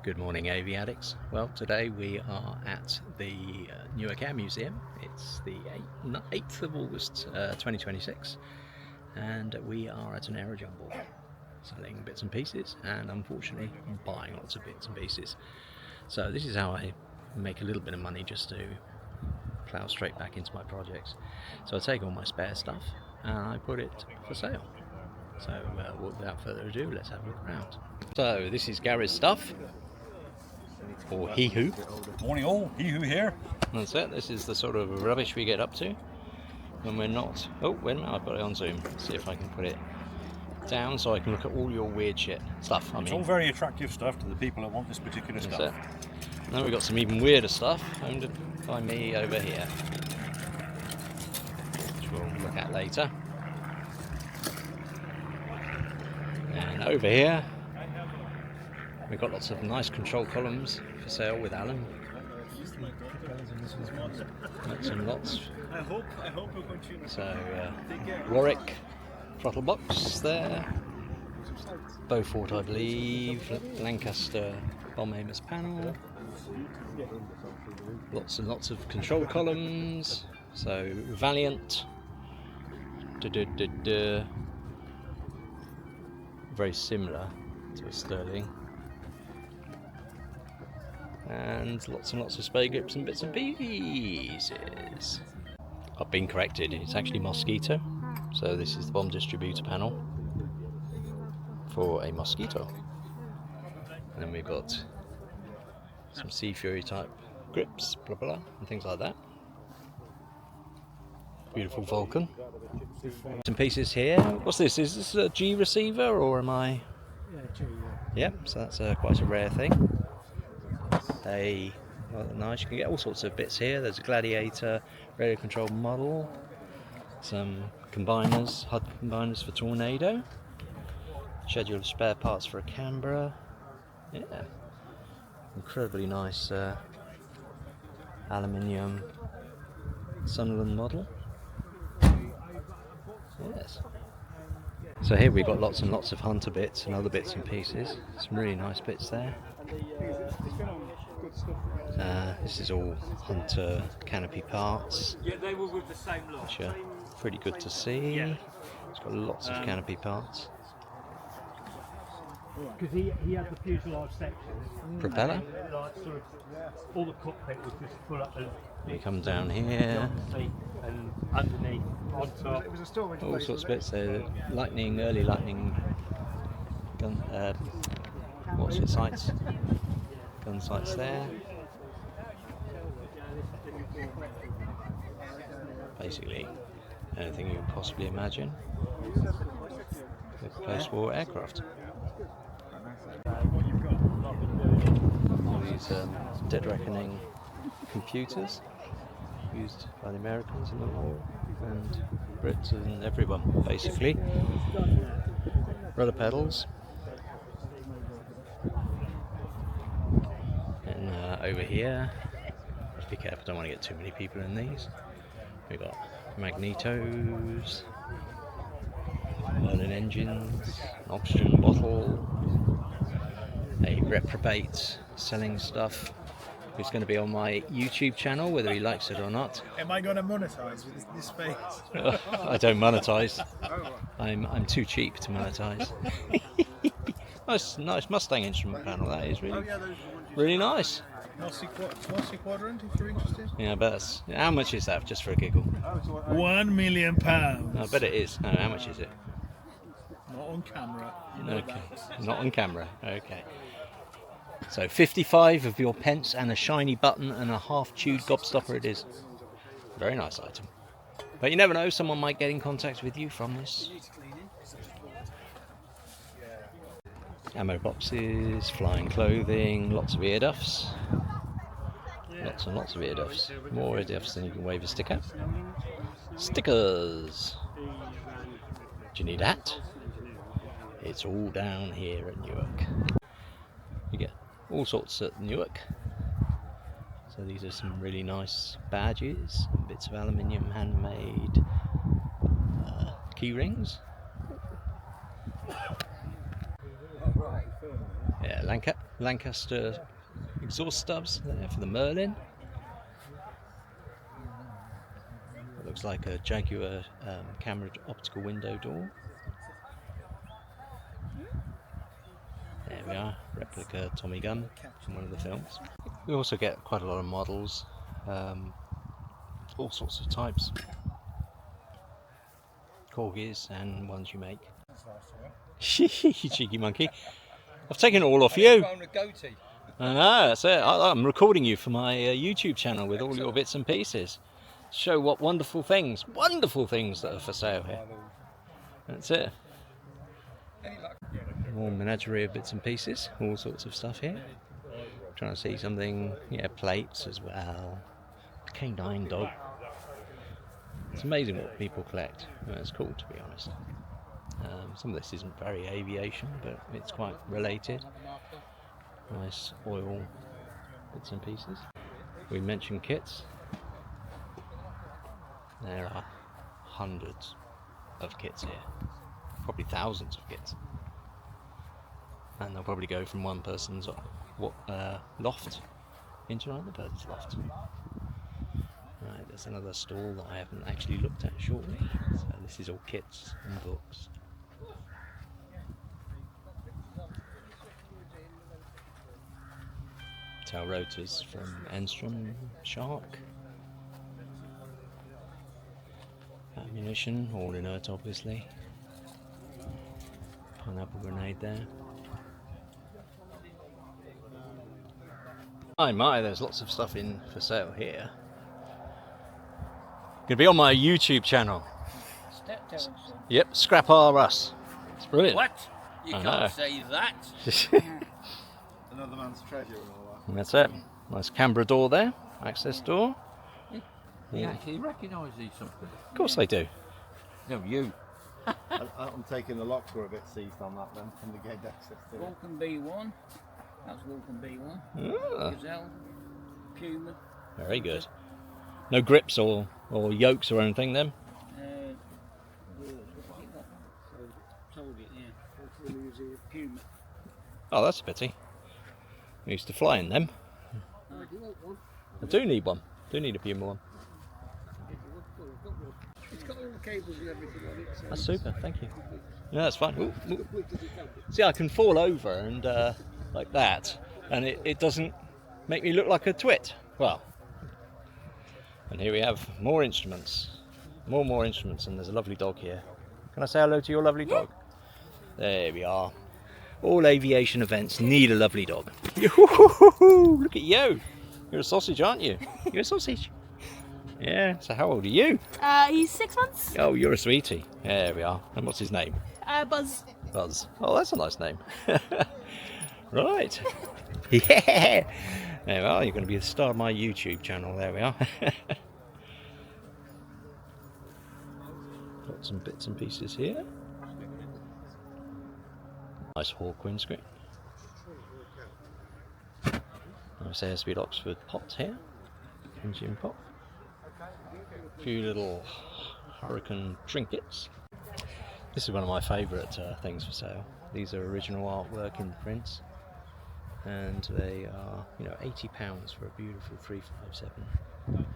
Good morning, avionics. Well, today we are at the Newark Air Museum. It's the 8th of August 2026, and we are at an Aerojumble selling bits and pieces, and unfortunately buying lots of bits and pieces. So this is how I make a little bit of money, just to plough straight back into my projects. So I take all my spare stuff and I put it for sale. So without further ado, let's have a look around. So this is Gary's stuff, or he-hoo. Morning all, he-hoo here. That's it. This is the sort of rubbish we get up to when we're not... Oh, wait a minute, I've got it on Zoom. Let's see if I can put it down so I can look at all your weird stuff. It's all very attractive stuff to the people that want this particular stuff. That's it. And then we've got some even weirder stuff owned by me over here, which we'll look at later. And over here we've got lots of nice control columns for sale with Alan. Lots and lots. So Warwick throttle box there, Beaufort I believe, Lancaster bomb aimers panel, lots and lots of control columns. So Valiant, very similar to a Sterling, and lots of spade grips and bits and pieces. I've been corrected, it's actually Mosquito. So this is the bomb distributor panel for a Mosquito. And then we've got some Sea Fury type grips, blah blah, and things like that. Beautiful Vulcan. Some pieces here. What's this? Is this a G receiver, or am I? Yeah, G, yeah. Yep, so that's quite a rare thing. Nice, you can get all sorts of bits here. There's a Gladiator radio controlled model, some combiners, HUD combiners for Tornado, schedule of spare parts for a Canberra. Yeah, incredibly nice aluminium Sunderland model. Yes. So here we've got lots and lots of Hunter bits and other bits and pieces. Some really nice bits there. This is all Hunter canopy parts, which are pretty good to see. It's got lots of canopy parts. Because he had the fuselage section. Propeller. All the cockpit was just full up. You come down here. And underneath, on top. All sorts of bits. So lightning, early lightning gun. What's it? Sights. Gun sights there. Basically, anything you can possibly imagine with post-war aircraft. All these Dead Reckoning computers used by the Americans in the war, and Brits and everyone, basically. Rudder pedals. And over here, be careful, don't want to get too many people in these. We've got magnetos, Merlin engines, an oxygen bottle, a reprobate selling stuff who's going to be on my YouTube channel, whether he likes it or not. Am I going to monetize with this space? I don't monetize. I'm too cheap to monetize. Nice Mustang instrument panel. That is really nice. Mossy Quadrant, if you're interested. Yeah, I bet that's... How much is that, just for a giggle? £1 million. I bet it is. No, how much is it? Not on camera. Okay, not on camera. Okay. So 55 of your pence and a shiny button and a half-chewed gobstopper it is. Very nice item. But you never know, someone might get in contact with you from this. Ammo boxes, flying clothing, lots of ear duffs. Lots and lots of ear duffs. More ear duffs than you can wave a stick at. Stickers. Do you need a hat? It's all down here at Newark. You get all sorts at Newark. So these are some really nice badges, bits of aluminium handmade key rings. Yeah, Lancaster. Lancaster exhaust stubs there for the Merlin. It looks like a Jaguar cambered optical window door. There we are, replica Tommy gun from one of the films. We also get quite a lot of models, all sorts of types, corgis and ones you make. Cheeky monkey. I've taken it all off you. I know, that's it. I'm recording you for my YouTube channel with all your bits and pieces. Show what wonderful things that are for sale here. That's it. More menagerie of bits and pieces, all sorts of stuff here. Trying to see something, yeah, plates as well. Canine dog. It's amazing what people collect. It's cool, to be honest. Some of this isn't very aviation, but it's quite related. Nice oil bits and pieces. We mentioned kits. There are hundreds of kits here, probably thousands of kits, and they'll probably go from one person's loft into another person's loft. Right, there's another stall that I haven't actually looked at shortly. So this is all kits and books. Tail rotors from Enstrom Shark. Ammunition, all inert obviously. Pineapple grenade there. My, there's lots of stuff in for sale here. Gonna be on my YouTube channel. Yep, Scrap R Us. It's brilliant. What? You I can't know. say that. Another man's treasure and all that. And that's it. Nice Canberra door there, access door. You actually recognise these something. Of course they do. No, you. I'm taking the lock for a bit seized on that then, from the gate access to it. Vulcan B1. That's Vulcan B1. Ah, Gazelle. Puma. very good. No grips or yokes or anything then? Told it, yeah. Puma. Oh, that's a pity. I used to fly in them. Oh, do you want one? I do need one. Do need a Puma one. It's got all the cables and everything on it. So That's super, thank you. Yeah, that's fine. Ooh, ooh. See, I can fall over and like that, and it doesn't make me look like a twit. Well, and here we have more instruments. More instruments, and there's a lovely dog here. Can I say hello to your lovely dog? There we are. All aviation events need a lovely dog. Look at you. You're a sausage, aren't you? You're a sausage. Yeah, so how old are you? He's 6 months. Oh, you're a sweetie. There we are. And what's his name? Buzz. Buzz. Oh, that's a nice name. Right. Yeah. There we are. You're going to be the star of my YouTube channel. There we are. Got some bits and pieces here. Nice Hawk windscreen. Nice Airspeed Oxford pot here. Engine pot. A few little Hurricane trinkets. This is one of my favourite things for sale. These are original artwork in prints, and they are, £80 for a beautiful 357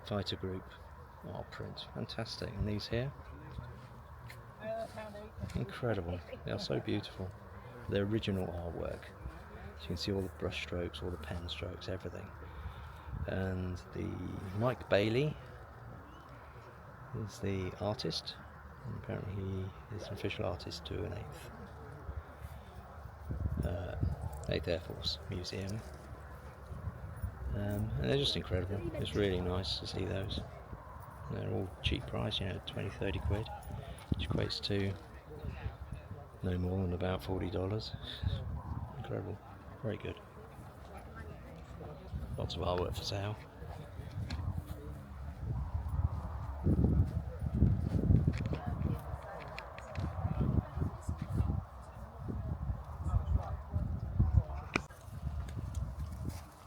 fighter group art print. Fantastic. And these here, incredible. They are so beautiful. They're original artwork. So you can see all the brush strokes, all the pen strokes, everything. And the Mike Bailey is the artist, and apparently he is an official artist to an 8th Air Force Museum, and they're just incredible. It's really nice to see those. They're all cheap price, 20-30 quid, which equates to no more than about $40. Incredible, very good. Lots of artwork for sale.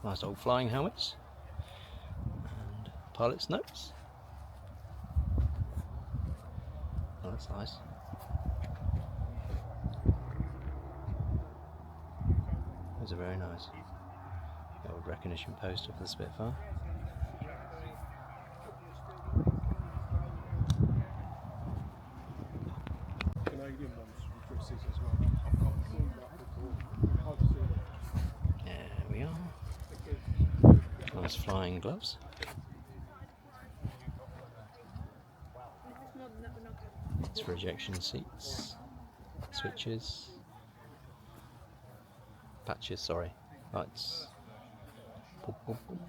Nice old flying helmets and pilot's notes. Oh, that's nice. There's are very nice. The old recognition poster for the Spitfire. Canadian ones with dresses as well. I've not seen that before. Hard to see that. There we are. Nice flying gloves. It's for ejection seats, switches, patches, sorry, lights. Boom, boom, boom.